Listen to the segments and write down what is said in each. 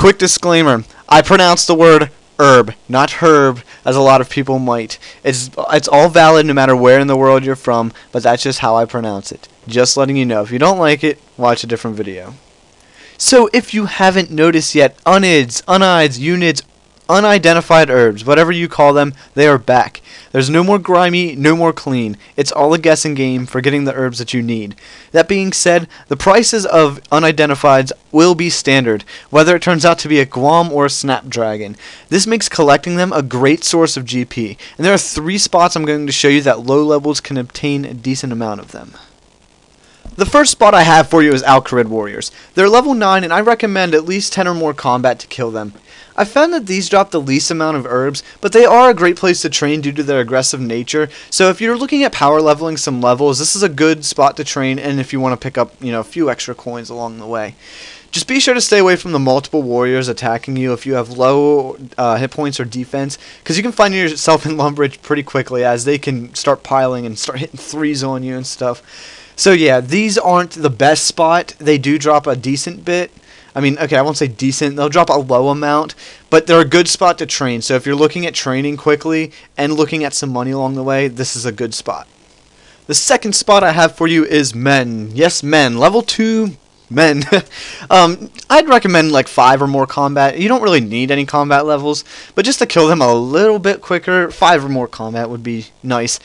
quick disclaimer, I pronounce the word herb, not herb, as a lot of people might. It's all valid no matter where in the world you're from, but that's just how I pronounce it. Just letting you know. If you don't like it, watch a different video. So if you haven't noticed yet, Unids, Unides, Unids, unidentified herbs, whatever you call them, they are back. There's no more grimy, no more clean. It's all a guessing game for getting the herbs that you need. That being said, the prices of unidentifieds will be standard, whether it turns out to be a Guam or a Snapdragon. This makes collecting them a great source of GP, and there are 3 spots I'm going to show you that low levels can obtain a decent amount of them. The first spot I have for you is Kharid warriors. They're level 9 and I recommend at least 10 or more combat to kill them. I found that these drop the least amount of herbs, but they are a great place to train due to their aggressive nature. So if you're looking at power leveling some levels, this is a good spot to train, and if you want to pick up, a few extra coins along the way. Just be sure to stay away from the multiple warriors attacking you if you have low hit points or defense, because you can find yourself in Lumbridge pretty quickly as they can start piling and start hitting 3s on you and stuff. So yeah, these aren't the best spot. They do drop a decent bit. I mean, okay, I won't say decent. They'll drop a low amount, but they're a good spot to train. So if you're looking at training quickly and looking at some money along the way, this is a good spot. The second spot I have for you is men. Yes, men. Level 2 men. I'd recommend like 5 or more combat. You don't really need any combat levels, but just to kill them a little bit quicker, 5 or more combat would be nice.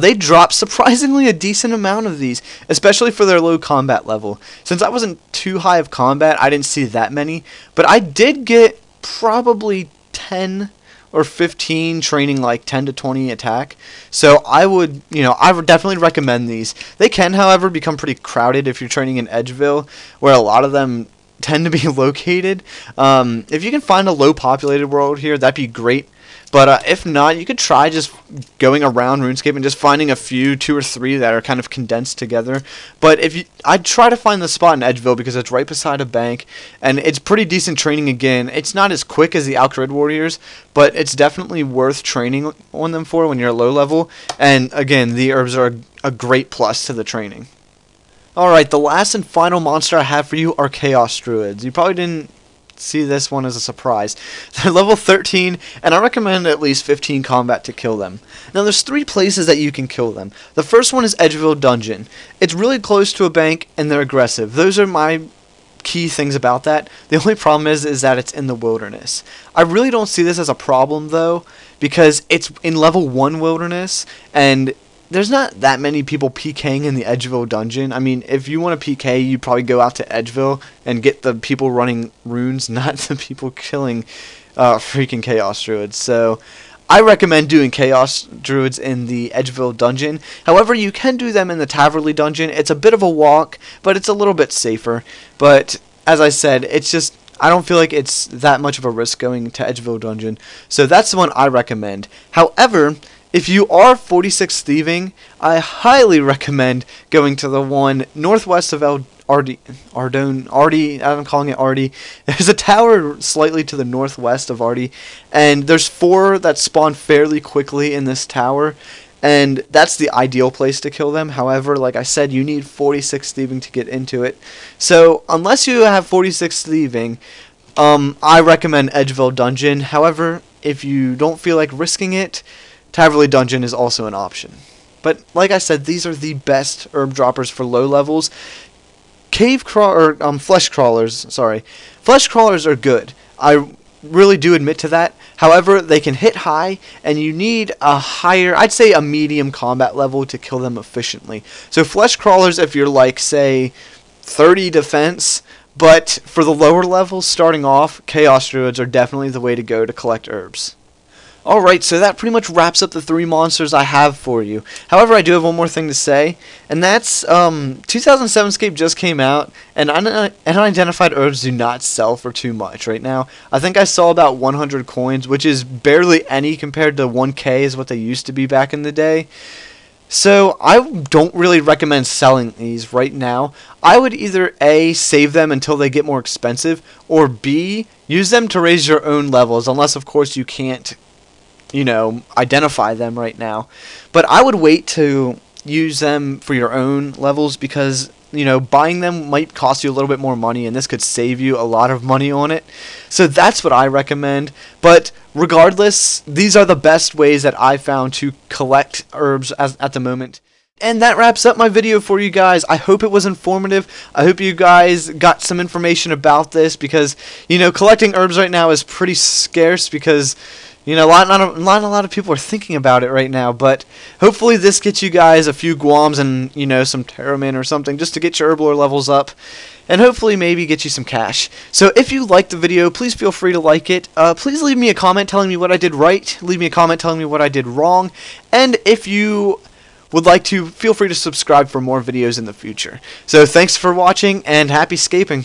They drop surprisingly a decent amount of these, especially for their low combat level. Since I wasn't too high of combat, I didn't see that many, but I did get probably 10 or 15 training like 10 to 20 attack. So I would definitely recommend these. They can, however, become pretty crowded if you're training in Edgeville, where a lot of them tend to be located. If you can find a low populated world here, that'd be great. But if not, you could try just going around RuneScape and just finding a few, 2 or 3 that are kind of condensed together. But I'd try to find the spot in Edgeville because it's right beside a bank, and it's pretty decent training again. It's not as quick as the Kharid warriors, but it's definitely worth training on them for when you're low level. And again, the herbs are a great plus to the training. Alright, the last and final monster I have for you are Chaos Druids. You probably didn't see this one as a surprise. They're level 13, and I recommend at least 15 combat to kill them. Now there's 3 places that you can kill them. The first one is Edgeville Dungeon. It's really close to a bank, and they're aggressive. Those are my key things about that. The only problem is that it's in the wilderness. I really don't see this as a problem though, because it's in level 1 wilderness, and there's not that many people PKing in the Edgeville dungeon. I mean, if you want to PK, you probably go out to Edgeville and get the people running runes, not the people killing freaking Chaos Druids. So I recommend doing Chaos Druids in the Edgeville dungeon. However, you can do them in the Taverley dungeon. It's a bit of a walk, but it's a little bit safer. But as I said, it's just, I don't feel like it's that much of a risk going to Edgeville dungeon. So that's the one I recommend. However, if you are 46 thieving, I highly recommend going to the one northwest of I'm calling it Ardy. There's a tower slightly to the northwest of Ardy, and there's 4 that spawn fairly quickly in this tower, and that's the ideal place to kill them. However, like I said, you need 46 thieving to get into it. So unless you have 46 thieving, I recommend Edgeville Dungeon. However, if you don't feel like risking it, Taverley Dungeon is also an option. But like I said, these are the best herb droppers for low levels. Flesh crawlers are good. I really do admit to that. However, they can hit high, and you need a higher, I'd say a medium combat level to kill them efficiently. So flesh crawlers, if you're like, say, 30 defense, but for the lower levels starting off, Chaos Druids are definitely the way to go to collect herbs. Alright, so that pretty much wraps up the 3 monsters I have for you. However, I do have one more thing to say, and that's 2007 Scape just came out, and unidentified herbs do not sell for too much right now. I think I saw about 100 coins, which is barely any compared to 1K is what they used to be back in the day. So I don't really recommend selling these right now. I would either A, save them until they get more expensive, or B, use them to raise your own levels, unless of course you can't identify them right now. But I would wait to use them for your own levels, because you know, buying them might cost you a little bit more money, and this could save you a lot of money on it. So that's what I recommend. But regardless, these are the best ways that I found to collect herbs at the moment. And that wraps up my video for you guys. I hope it was informative. I hope you guys got some information about this, because, you know, collecting herbs right now is pretty scarce, because, you know, not a lot of people are thinking about it right now. But hopefully this gets you guys a few guams and, you know, some Terramin or something, just to get your herblore levels up, and hopefully maybe get you some cash. So if you liked the video, please feel free to like it. Please leave me a comment telling me what I did right. Leave me a comment telling me what I did wrong. And if you would like to, feel free to subscribe for more videos in the future. So thanks for watching, and happy scaping.